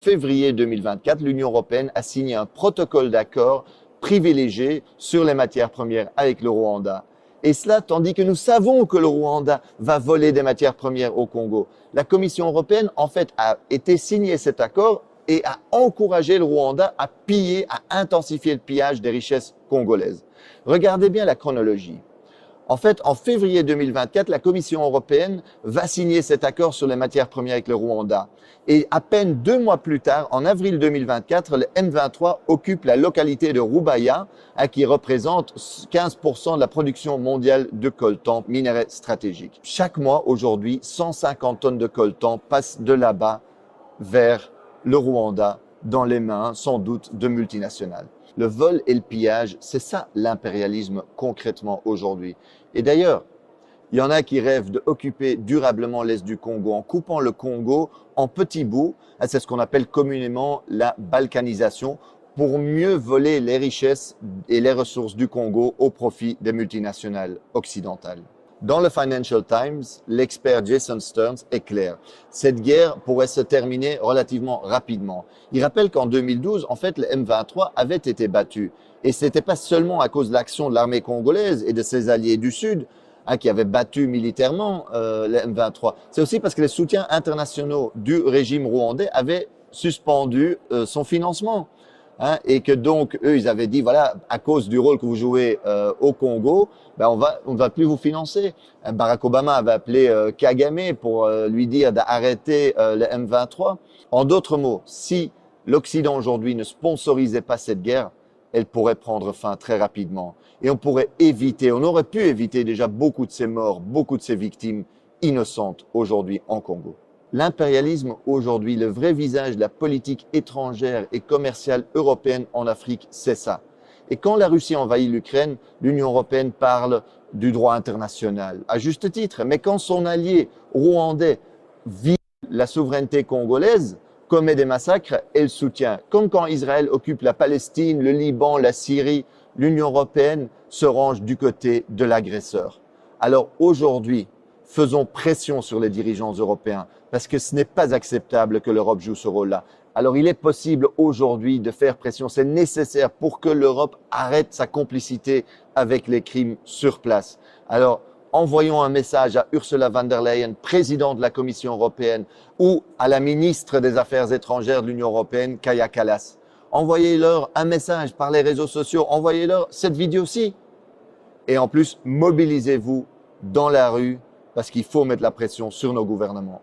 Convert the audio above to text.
Février 2024, l'Union européenne a signé un protocole d'accord privilégié sur les matières premières avec le Rwanda. Et cela tandis que nous savons que le Rwanda va voler des matières premières au Congo. La Commission européenne, en fait, a été signé cet accord et a encouragé le Rwanda à piller, à intensifier le pillage des richesses congolaises. Regardez bien la chronologie. En fait, en février 2024, la Commission européenne va signer cet accord sur les matières premières avec le Rwanda. Et à peine 2 mois plus tard, en avril 2024, le M23 occupe la localité de Rubaya, qui représente 15% de la production mondiale de coltan, minerai stratégique. Chaque mois, aujourd'hui, 150 tonnes de coltan passent de là-bas vers le Rwanda, dans les mains, sans doute, de multinationales. Le vol et le pillage, c'est ça l'impérialisme concrètement aujourd'hui. Et d'ailleurs, il y en a qui rêvent d'occuper durablement l'Est du Congo en coupant le Congo en petits bouts. C'est ce qu'on appelle communément la balkanisation, pour mieux voler les richesses et les ressources du Congo au profit des multinationales occidentales. Dans le Financial Times, l'expert Jason Stearns est clair. Cette guerre pourrait se terminer relativement rapidement. Il rappelle qu'en 2012, en fait, le M23 avait été battu. Et ce n'était pas seulement à cause de l'action de l'armée congolaise et de ses alliés du Sud, qui avaient battu militairement le M23. C'est aussi parce que les soutiens internationaux du régime rwandais avaient suspendu son financement. Et que donc, eux, ils avaient dit, voilà, à cause du rôle que vous jouez au Congo, ben on ne va plus vous financer. Barack Obama avait appelé Kagame pour lui dire d'arrêter le M23. En d'autres mots, si l'Occident aujourd'hui ne sponsorisait pas cette guerre, elle pourrait prendre fin très rapidement. Et on pourrait éviter, on aurait pu éviter déjà beaucoup de ces morts, beaucoup de ces victimes innocentes aujourd'hui en Congo. L'impérialisme aujourd'hui, le vrai visage de la politique étrangère et commerciale européenne en Afrique, c'est ça. Et quand la Russie envahit l'Ukraine, l'Union européenne parle du droit international, à juste titre. Mais quand son allié rwandais vise la souveraineté congolaise, commet des massacres, elle soutient. Comme quand Israël occupe la Palestine, le Liban, la Syrie, l'Union européenne se range du côté de l'agresseur. Alors aujourd'hui, faisons pression sur les dirigeants européens, parce que ce n'est pas acceptable que l'Europe joue ce rôle-là. Alors il est possible aujourd'hui de faire pression, c'est nécessaire pour que l'Europe arrête sa complicité avec les crimes sur place. Alors envoyons un message à Ursula von der Leyen, présidente de la Commission européenne, ou à la ministre des Affaires étrangères de l'Union européenne, Kaja Kallas. Envoyez-leur un message par les réseaux sociaux, envoyez-leur cette vidéo-ci. Et en plus, mobilisez-vous dans la rue, parce qu'il faut mettre la pression sur nos gouvernements.